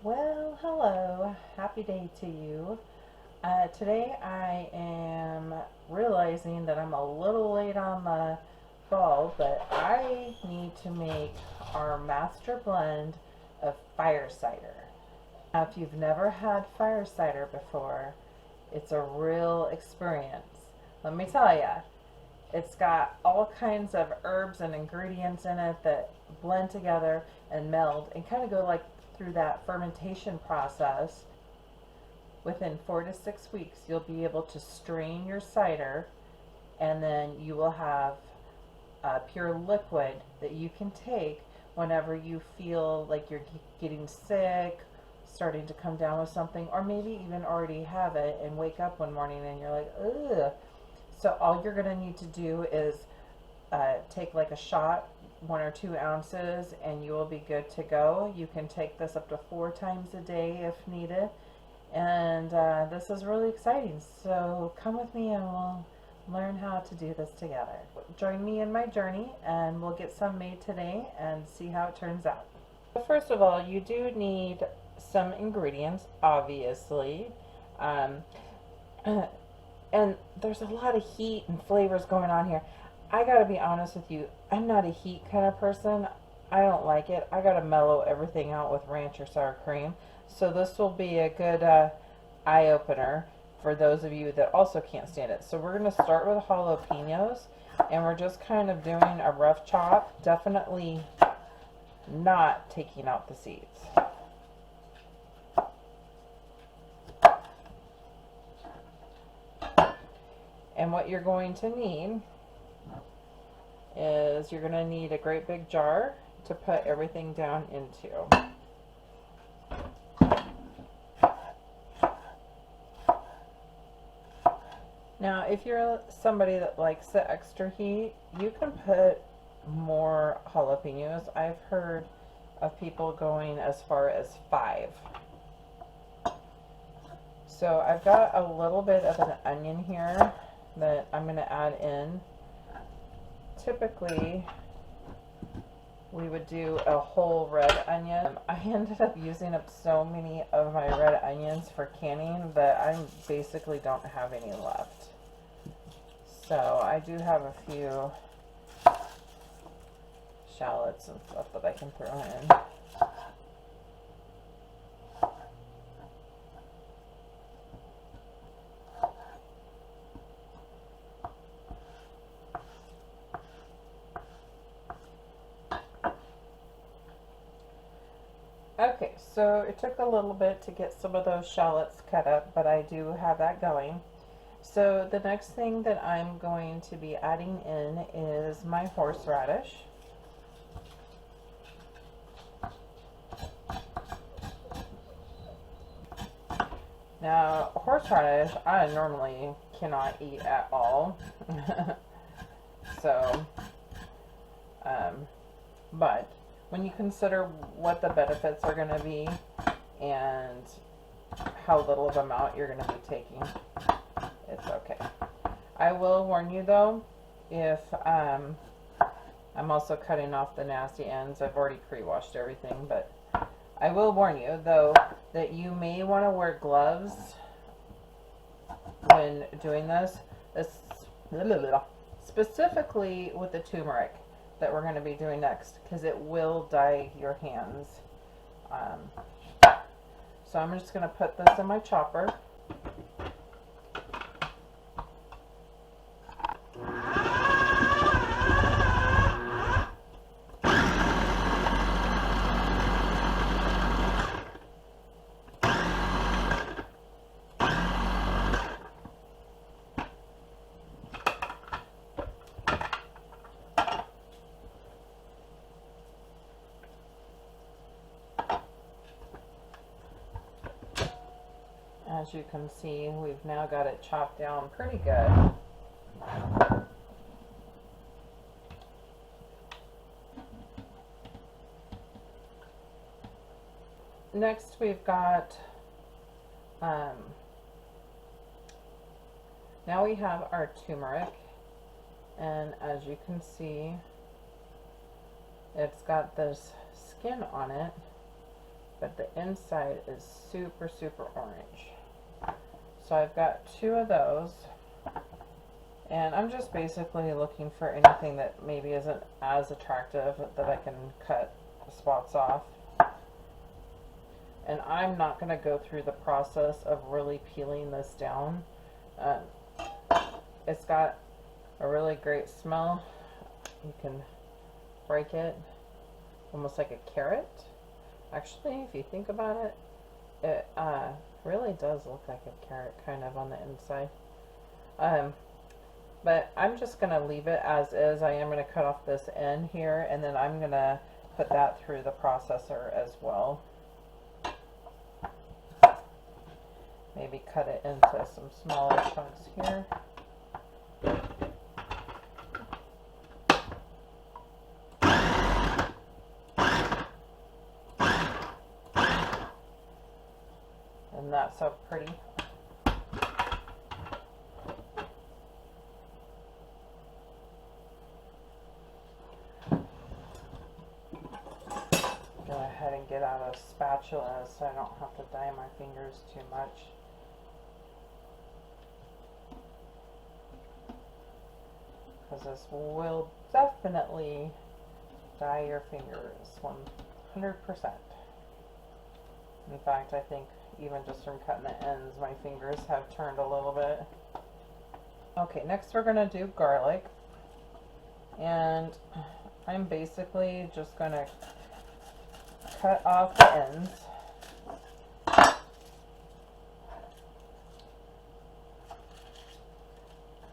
Well, hello. Happy day to you. Today I am realizing that I'm a little late on the ball, but I need to make our master blend of fire cider. Now, if you've never had fire cider before, it's a real experience. Let me tell you, it's got all kinds of herbs and ingredients in it that blend together and meld and kind of go like through that fermentation process. Within 4 to 6 weeks, you'll be able to strain your cider, and then you will have a pure liquid that you can take whenever you feel like you're getting sick, starting to come down with something, or maybe even already have it and wake up one morning and you're like, ugh. So all you're going to need to do is take like a shot, 1 or 2 ounces, and you will be good to go. You can take this up to 4 times a day if needed. And this is really exciting. So come with me and we'll learn how to do this together. Join me in my journey and we'll get some made today and see how it turns out. First of all, you do need some ingredients, obviously. Um, and there's a lot of heat and flavors going on here. I gotta be honest with you, I'm not a heat kind of person. I don't like it. I gotta mellow everything out with ranch or sour cream. So this will be a good eye opener for those of you that also can't stand it. So we're gonna start with jalapenos, and we're just kind of doing a rough chop, definitely not taking out the seeds. And what you're going to need is you're going to need a great big jar to put everything down into. Now, if you're somebody that likes the extra heat, you can put more jalapenos. I've heard of people going as far as 5. So I've got a little bit of an onion here that I'm going to add in. Typically, we would do a whole red onion. I ended up using up so many of my red onions for canning that I basically don't have any left. So I do have a few shallots and stuff that I can throw in. Okay, so it took a little bit to get some of those shallots cut up, but I do have that going. So the next thing that I'm going to be adding in is my horseradish. Now, horseradish I normally cannot eat at all. So, but when you consider what the benefits are going to be and how little of amount you're going to be taking, it's okay. I will warn you though, if I'm also cutting off the nasty ends. I've already pre-washed everything, but I will warn you though that you may want to wear gloves when doing this, specifically with the turmeric that we're going to be doing next, because it will dye your hands. So I'm just going to put this in my chopper. As you can see, we've now got it chopped down pretty good. Next we've got, now we have our turmeric, and as you can see, it's got this skin on it, but the inside is super, super orange. So I've got 2 of those, and I'm just basically looking for anything that maybe isn't as attractive that I can cut spots off. And I'm not going to go through the process of really peeling this down. It's got a really great smell. You can break it almost like a carrot. Actually, if you think about it, it really does look like a carrot kind of on the inside. But I'm just going to leave it as is. I am going to cut off this end here, and then I'm going to put that through the processor as well. Maybe cut it into some smaller chunks here. And that's so pretty. Go ahead and get out a spatula so I don't have to dye my fingers too much. Because this will definitely dye your fingers 100%. In fact, I think even just from cutting the ends, my fingers have turned a little bit. Okay, next we're going to do garlic. And I'm basically just going to cut off the ends. A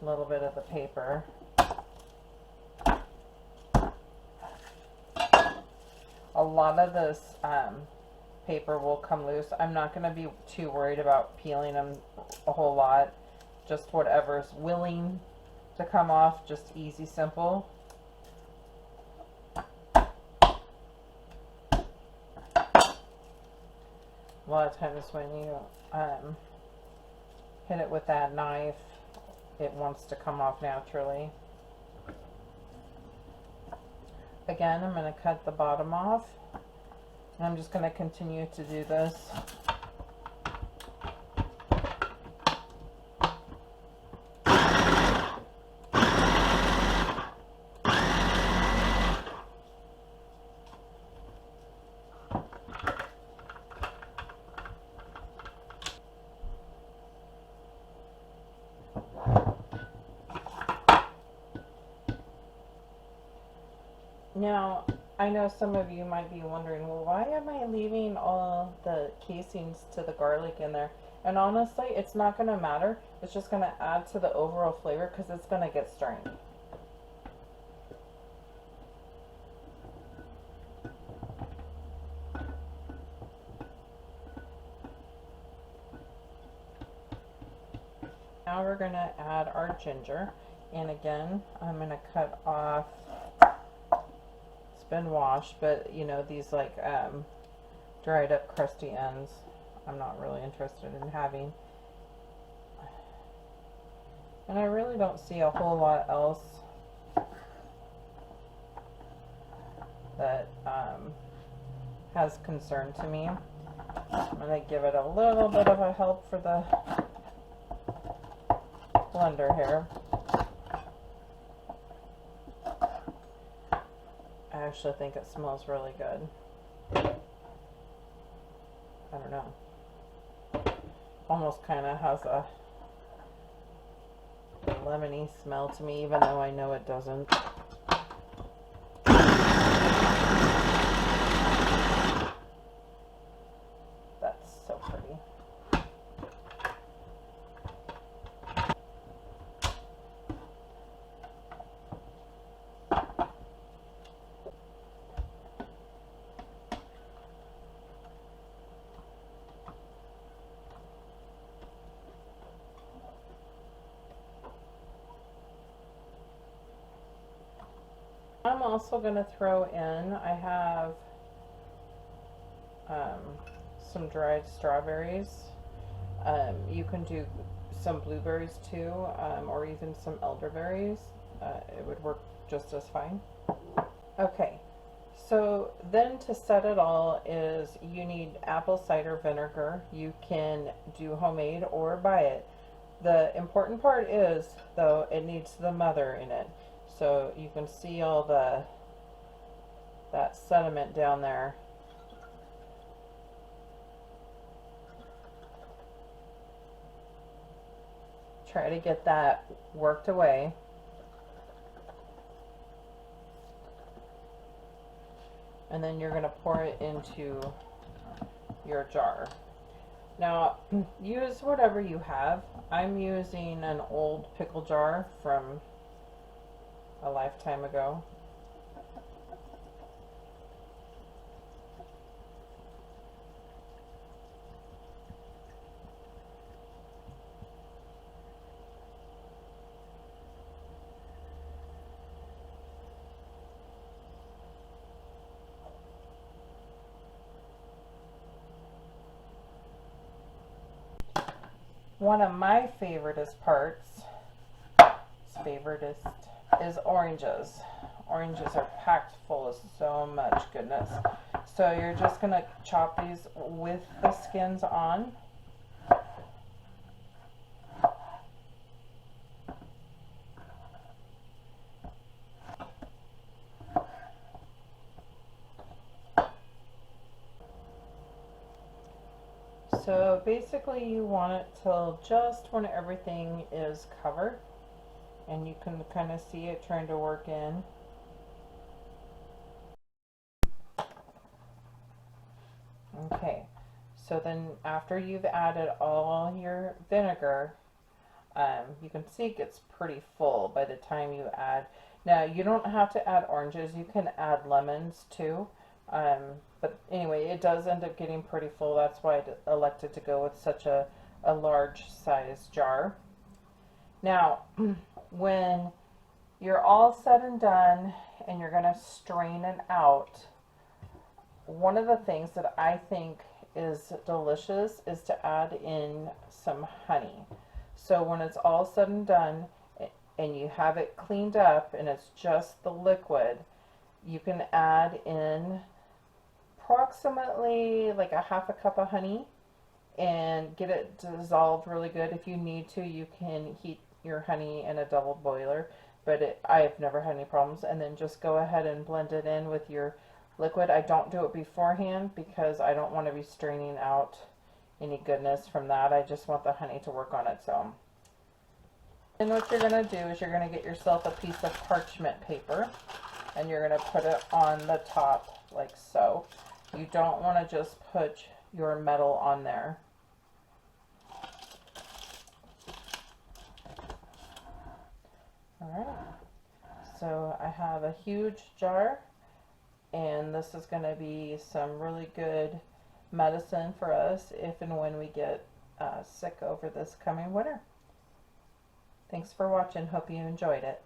little bit of the paper. A lot of this paper will come loose. I'm not going to be too worried about peeling them a whole lot. Just whatever's willing to come off, just easy, simple. A lot of times when you hit it with that knife, it wants to come off naturally. Again, I'm going to cut the bottom off. And I'm just going to continue to do this. Now, I know some of you might be wondering, well, why am I leaving all the casings to the garlic in there? And honestly, it's not going to matter. It's just going to add to the overall flavor because it's going to get strained. Now we're going to add our ginger. And again, I'm going to cut off, it's been washed, but you know, these like dried up crusty ends, I'm not really interested in having. And I really don't see a whole lot else that has concern to me. I'm going to give it a little bit of a help for the blender here. I actually think it smells really good. I don't know. Almost kind of has a lemony smell to me, even though I know it doesn't. That's so pretty. I'm also going to throw in, I have some dried strawberries. You can do some blueberries too, or even some elderberries. It would work just as fine. Okay, So then to set it all is you need apple cider vinegar. You can do homemade or buy it. The important part is, though, it needs the mother in it. So you can see all that sediment down there. Try to get that worked away. And then you're going to pour it into your jar. Now, use whatever you have. I'm using an old pickle jar from a lifetime ago. One of my favoriteest parts, is oranges. Oranges are packed full of so much goodness. So you're just going to chop these with the skins on. So basically you want it till just when everything is covered, and you can kind of see it trying to work in. Okay, so then after you've added all your vinegar, you can see it gets pretty full by the time you add. Now you don't have to add oranges, you can add lemons too. But anyway, it does end up getting pretty full. That's why I elected to go with such a large size jar. Now, when you're all said and done and you're going to strain it out, one of the things that I think is delicious is to add in some honey. So when it's all said and done and you have it cleaned up and it's just the liquid, you can add in approximately like a half a cup of honey and get it dissolved really good. If you need to, you can heat your honey in a double boiler, but I've never had any problems. And then just go ahead and blend it in with your liquid. I don't do it beforehand because I don't want to be straining out any goodness from that. I just want the honey to work on its own. And what you're going to do is you're going to get yourself a piece of parchment paper and you're going to put it on the top like so. You don't want to just put your metal on there. Alright, so I have a huge jar, and this is going to be some really good medicine for us if and when we get sick over this coming winter. Thanks for watching. Hope you enjoyed it.